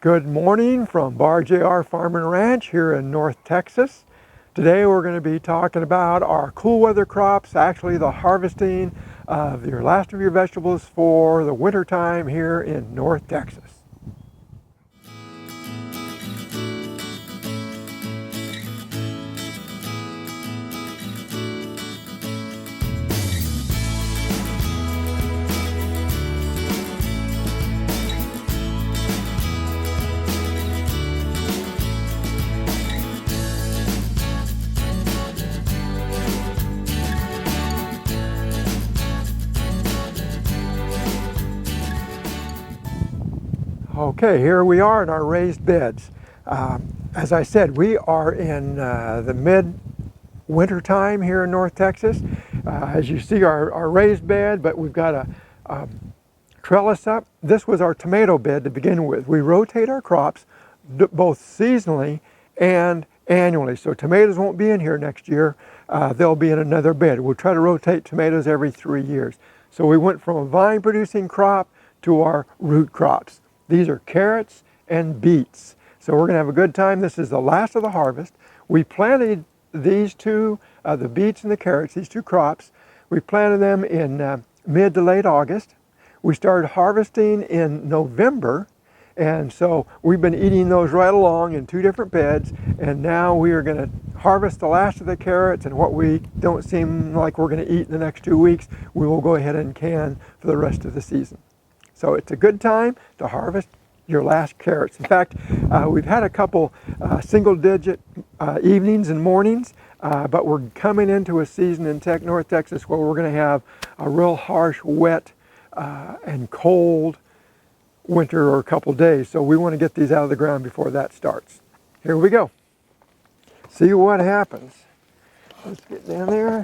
Good morning from Bar JR Farm and Ranch here in North Texas. Today we're going to be talking about our cool weather crops, actually the harvesting of your last of your vegetables for the winter time here in North Texas. Okay, here we are in our raised beds. As I said, we are in the mid-winter time here in North Texas. As you see, our raised bed, but we've got a trellis up. This was our tomato bed to begin with. We rotate our crops both seasonally and annually. So tomatoes won't be in here next year. They'll be in another bed. We'll try to rotate tomatoes every 3 years. So we went from a vine producing crop to our root crops. These are carrots and beets. So we're gonna have a good time. This is the last of the harvest. We planted these two, the beets and the carrots, these two crops. We planted them in mid to late August. We started harvesting in November. And so we've been eating those right along in two different beds. And now we are gonna harvest the last of the carrots, and what we don't seem like we're gonna eat in the next 2 weeks, we will go ahead and can for the rest of the season. So it's a good time to harvest your last carrots. In fact, we've had a couple single-digit evenings and mornings, but we're coming into a season in North Texas where we're going to have a real harsh, wet, and cold winter or a couple days. So we want to get these out of the ground before that starts. Here we go. See what happens. Let's get down there.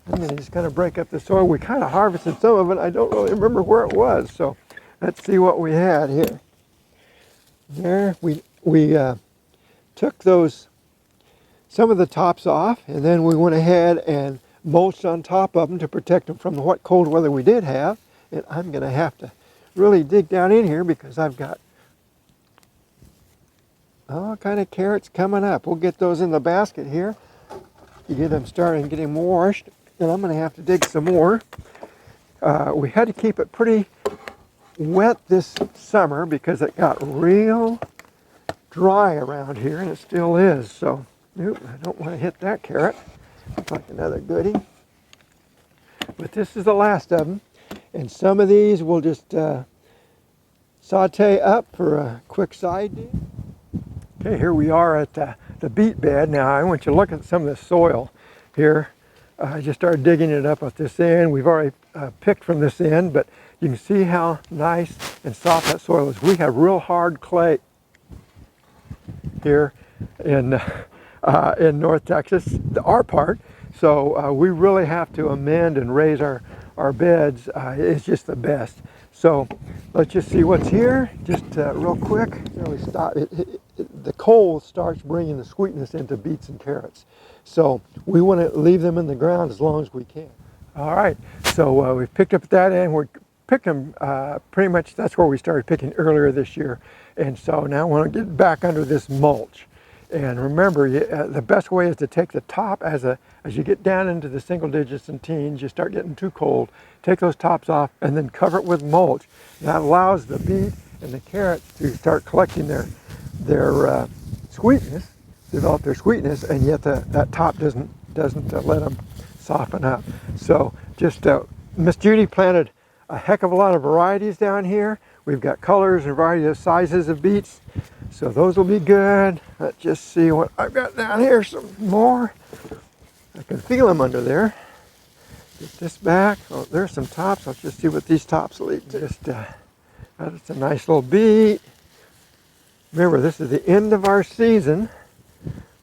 I'm going to just kind of break up the soil. We kind of harvested some of it. I don't really remember where it was. So let's see what we had here. There, we took some of the tops off, and then we went ahead and mulched on top of them to protect them from the what cold weather we did have. And I'm going to have to really dig down in here because I've got all kind of carrots coming up. We'll get those in the basket here to get them started and get them washed. And I'm going to have to dig some more. We had to keep it pretty wet this summer because it got real dry around here, and it still is. So, I don't want to hit that carrot. Looks like another goodie. But this is the last of them. And some of these we'll just saute up for a quick side dish. Okay, here we are at the beet bed. Now I want you to look at some of the soil here. I just started digging it up at this end. We've already picked from this end, but you can see how nice and soft that soil is. We have real hard clay here in North Texas, our part. So we really have to amend and raise our beds. It's just the best. So let's just see what's here, just real quick. Really stop. The cold starts bringing the sweetness into beets and carrots. So we want to leave them in the ground as long as we can. All right, so we've picked up at that end. We're picking them pretty much, that's where we started picking earlier this year. And so now I want to get back under this mulch. And remember, the best way is to take the top as you get down into the single digits and teens, you start getting too cold, take those tops off and then cover it with mulch. That allows the beet and the carrots to start collecting their sweetness, develop their sweetness, and yet that top doesn't let them soften up. So just Miss Judy planted a heck of a lot of varieties down here. We've got colors and variety of sizes of beets, so those will be good. Let's just see what I've got down here. Some more. I can feel them under there. Get this back. Oh, there's some tops. Let's just see what these tops lead to. That's a nice little beet. Remember, this is the end of our season.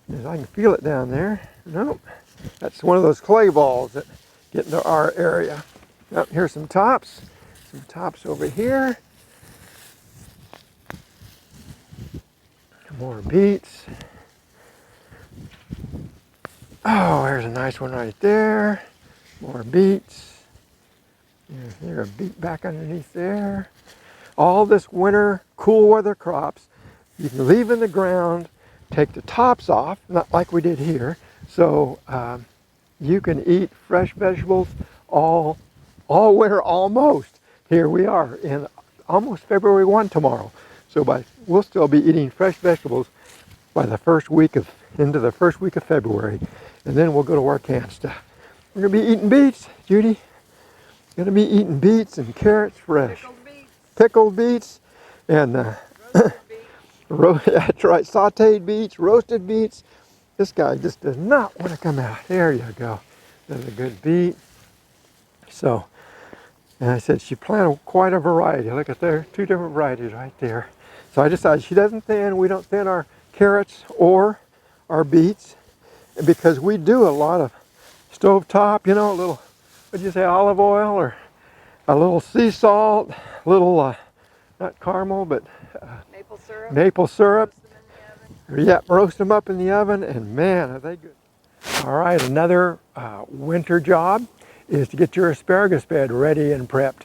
I can feel it down there. Nope. That's one of those clay balls that get into our area. Oh, here's some tops. Some tops over here. More beets. Oh, there's a nice one right there. More beets. There's a beet back underneath there. all this winter cool weather crops. You can leave in the ground, take the tops off, not like we did here. So you can eat fresh vegetables all winter almost. Here we are in almost February 1 tomorrow. So we'll still be eating fresh vegetables by the into the first week of February. And then we'll go to our canned stuff. We're gonna be eating beets, Judy. Gonna be eating beets and carrots fresh. Pickled beets. Pickled beets and that's right, sauteed beets, roasted beets. This guy just does not want to come out. There you go. That's a good beet. So, and I said she planted quite a variety. Look at there, 2 different varieties right there. So I decided she doesn't thin, we don't thin our carrots or our beets because we do a lot of stovetop, you know, a little, what'd you say, olive oil or a little sea salt, little, not caramel, but Maple syrup. maple syrup. Roast them in the oven. Yep, roast them up in the oven, and man, are they good. All right, another winter job is to get your asparagus bed ready and prepped.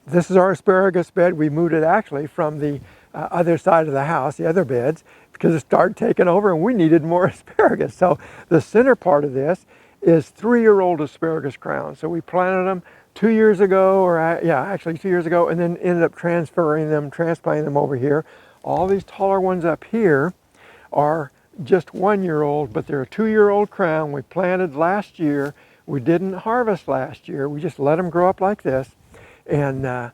This is our asparagus bed. We moved it actually from the other side of the house, the other beds, because it started taking over and we needed more asparagus. So the center part of this is 3-year-old asparagus crowns. So we planted them 2 years ago, or actually 2 years ago, and then ended up transplanting them over here. All these taller ones up here are just 1-year-old, but they're a 2-year-old crown. We planted last year. We didn't harvest last year. We just let them grow up like this. And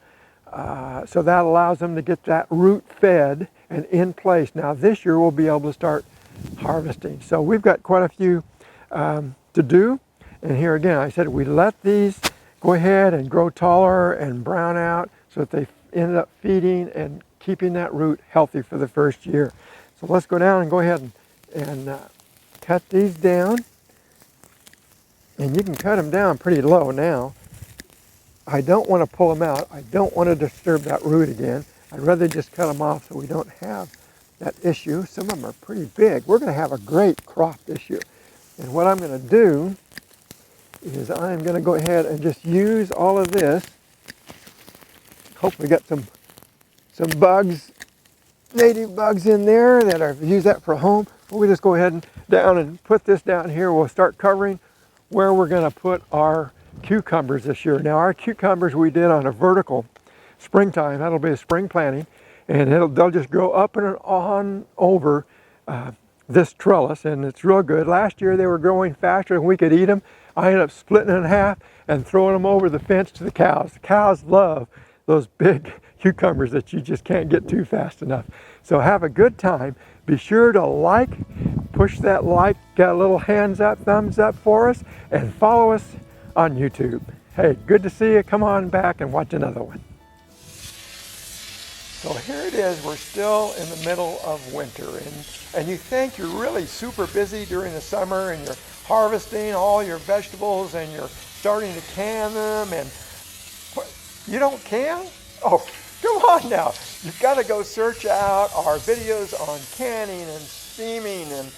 so that allows them to get that root fed and in place. Now this year we'll be able to start harvesting. So we've got quite a few to do. And here again, I said we let these go ahead and grow taller and brown out so that they end up feeding and keeping that root healthy for the first year. So let's go down and go ahead and cut these down. And you can cut them down pretty low now. I don't want to pull them out. I don't want to disturb that root again. I'd rather just cut them off so we don't have that issue. Some of them are pretty big. We're going to have a great crop this year. And what I'm going to do is I'm going to go ahead and just use all of this. Hopefully got some bugs, native bugs in there that I've used that for home. We'll just go ahead and down and put this down here. We'll start covering where we're going to put our cucumbers this year. Now our cucumbers we did on a vertical springtime. That'll be a spring planting, and they'll just grow up and on over this trellis, and it's real good. Last year they were growing faster than we could eat them. I ended up splitting it in half and throwing them over the fence to the cows. The cows love those big cucumbers that you just can't get to fast enough. So have a good time. Be sure to like, push that like, got a little hands up, thumbs up for us, and follow us on YouTube. Hey, good to see you. Come on back and watch another one. So here it is. We're still in the middle of winter, and you think you're really super busy during the summer and you're harvesting all your vegetables and you're starting to can them, and what, you don't can? Oh, come on now. You've got to go search out our videos on canning and steaming and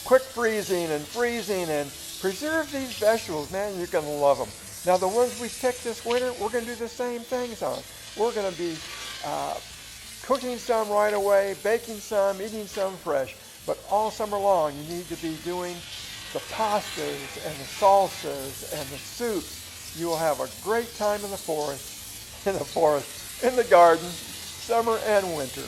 quick freezing and preserve these vegetables. Man, you're going to love them. Now the ones we picked this winter, we're going to do the same things on. We're going to be cooking some right away, baking some, eating some fresh. But all summer long, you need to be doing the pastas and the salsas and the soups. You will have a great time in the forest, in the garden, summer and winter.